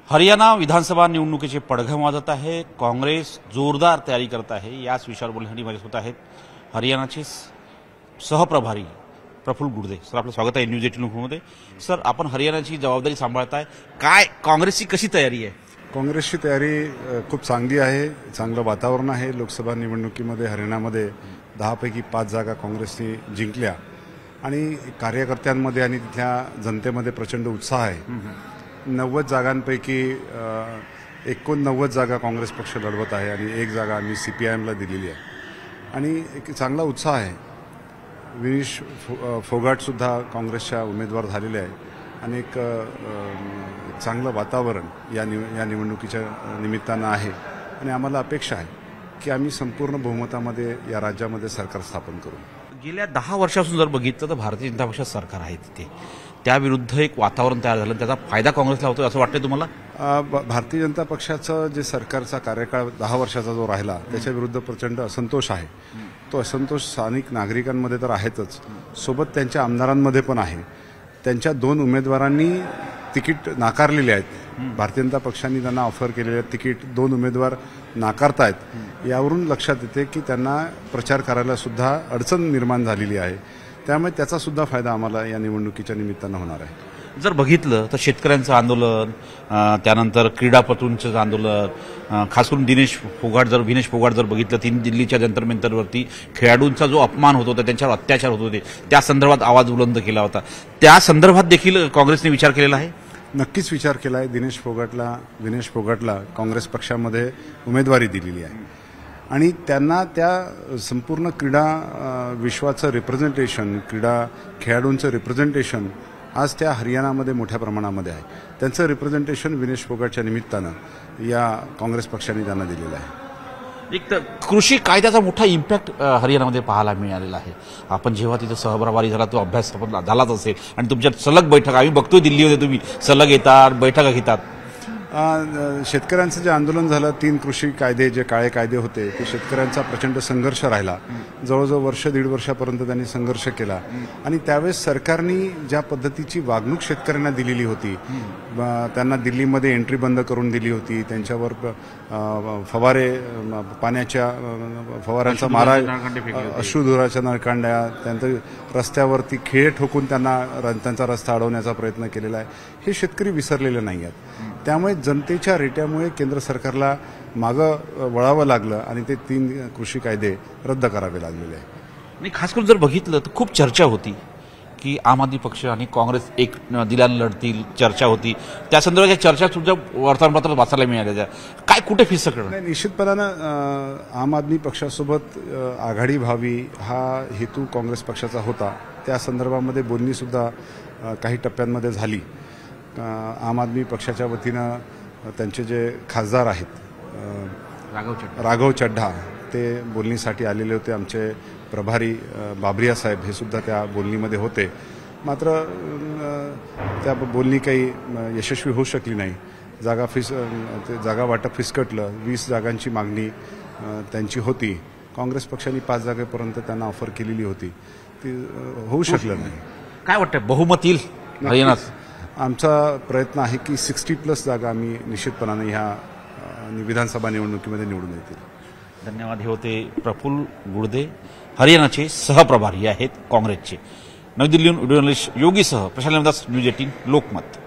हरियाणा विधानसभा निवडणुकीचे पडघम वाजत आहे। काँग्रेस जोरदार तयारी करत आहे। याच विषयावर बोलण्यासाठी माझ्यासोबत आहेत हरियाणाचे सहप्रभारी प्रफुल्ल गुर्दे। सर, आपलं स्वागत आहे न्यूज 18 मध्ये। सर, आपण हरियाणाची जबाबदारी सांभाळताय, काय काँग्रेसची कशी तयारी आहे? काँग्रेसची तयारी खूप चांगली आहे, चांगलं वातावरण आहे। लोकसभा निवडणुकीमध्ये हरियाणामध्ये 10 पैकी 5 जागा काँग्रेसने जिंकल्या आणि कार्यकर्त्यांमध्ये आणि तिथल्या जनतेमध्ये प्रचंड उत्साह आहे। 90 जागांपैकी 89 जागा काँग्रेस पक्ष लढवत आहे आणि 1 जागा आम्ही CPIMला दिलेली आहे आणि एक चांगला उत्साह आहे। विनीश फोगाटसुद्धा काँग्रेसच्या उमेदवार झालेले आहे आणि एक चांगलं वातावरण या निवडणुकीच्या निमित्तानं आहे आणि आम्हाला अपेक्षा आहे की आम्ही संपूर्ण बहुमतामध्ये या राज्यामध्ये सरकार स्थापन करू। गेल्या 10 वर्षापासून जर बघितलं तर भारतीय जनता पक्षाचं सरकार आहे तिथे, त्याविरुद्ध एक वातावरण तयार झालं, त्याचा फायदा काँग्रेसला होतो असं वाटतंय तुम्हाला? भारतीय जनता पक्षाचं जे सरकारचा कार्यकाळ 10 वर्षाचा जो राहिला त्याच्या विरुद्ध प्रचंड असंतोष आहे। तो असंतोष स्थानिक नागरिकांमध्ये तर आहेतच, सोबत त्यांच्या आमदारांमध्ये पण आहे। त्यांच्या 2 उमेदवारांनी तिकीट नाकारलेले आहेत। भारतीय जनता पक्षाने त्यांना ऑफर केलेले तिकीट 2 उमेदवार नाकारतायत। यावरून लक्षात येते की त्यांना प्रचार करायला सुद्धा अडचण निर्माण झालेली आहे। त्यामुळे त्याचा सुद्धा फायदा आम्हाला या निवडणुकीच्या निमित्तानं होणार आहे। जर बघितलं तर शेतकऱ्यांचं आंदोलन, त्यानंतर क्रीडापटूंचं आंदोलन, खास करून विनेश फोगाट जर बघितलं, दिल्लीच्या जंतर मंतरवरती खेळाडूंचा जो अपमान होत होता, त्यांच्यावर अत्याचार होत होते, त्या संदर्भात आवाज बुलंद केला होता। त्या संदर्भात देखील काँग्रेसने विचार केलेला आहे? नक्कीच विचार केला आहे। विनेश फोगाटला काँग्रेस पक्षामध्ये उमेदवारी दिलेली आहे आणि त्यांना त्या संपूर्ण क्रीडा विश्वाचं रिप्रेझेंटेशन, क्रीडा खेळाडूंचं रिप्रेझेंटेशन आज त्या हरियाणामध्ये मोठ्या प्रमाणामध्ये आहे। त्यांचं रिप्रेझेंटेशन विनेश फोगाटच्या निमित्तानं या काँग्रेस पक्षाने त्यांना दिलेलं आहे। एक तर कृषी कायद्याचा मोठा इम्पॅक्ट हरियाणामध्ये पाहायला मिळालेला आहे। आपण जेव्हा तिथे सहप्रभारी झाला तो अभ्यास झालाच असेल आणि तुमच्या सलग बैठक आम्ही बघतोय, दिल्लीमध्ये तुम्ही सलग येतात, बैठका घेतात। शेतकऱ्यांचं जे आंदोलन झालं, 3 कृषी कायदे जे काळे कायदे होते, ते शेतकऱ्यांचा प्रचंड संघर्ष राहिला। जवळजवळ वर्ष 1.5 वर्षापर्यंत त्यांनी संघर्ष केला आणि त्यावेळेस सरकारने ज्या पद्धतीची वागणूक शेतकऱ्यांना दिलेली होती, त्यांना दिल्लीमध्ये एंट्री बंद करून दिली होती, त्यांच्यावर पाण्याच्या फवाऱ्यांचा मारा, अश्रुधुराच्या नळकांड्या, त्यांचं रस्त्यावरती खिळे ठोकून त्यांचा रस्ता अडवण्याचा प्रयत्न केलेला आहे। हे शेतकरी विसरलेले नाही आहेत। त्यामुळे जनतेच्या रेट्यामुळे केंद्र सरकारला मागं वळावं लागलं आणि ते 3 कृषी कायदे रद्द करावे लागलेले आहे। आणि खास करून जर बघितलं तर खूप चर्चा होती की आम आदमी पक्ष आणि काँग्रेस एक दिलाने लढतील, चर्चा होती। त्या संदर्भात चर्चा सुद्धा वर्तमानपत्रात वाचायला मिळाल्या। काय कुठे फिसकलं? नाही, निश्चितपणानं आम आदमी पक्षासोबत आघाडी व्हावी हा हेतू काँग्रेस पक्षाचा होता। त्या संदर्भामध्ये बोलणी सुद्धा काही टप्प्यांमध्ये झाली। आम आदमी पक्षाच्या वतीनं त्यांचे जे खासदार आहेत राघव चड्ढा, ते बोलणीसाठी आलेले होते। आमचे प्रभारी बाबरिया साहेब हे सुद्धा त्या बोलणीमध्ये होते, मात्र त्या बोलणी काही यशस्वी होऊ शकली नाही। जागा वाटप फिसकटलं। 20 जागांची मागणी त्यांची होती। काँग्रेस पक्षाने 5 जागेपर्यंत त्यांना ऑफर केलेली होती, ती होऊ शकलं नाही। काय वाटतं, बहुमत येईल हरियाणात? आमचा प्रयत्न आहे की 60+ जागा आम्ही निश्चितपणाने ह्या विधानसभा निवडणुकीमध्ये निवडून येतील। धन्यवाद। हे होते प्रफुल्ल गुर्दे, हरियाणाचे सहप्रभारी आहेत काँग्रेसचे। नवी दिल्लीहून व्हिडिओ जर्नलिस्ट योगीसह प्रशांत न्यूज 18 लोकमत।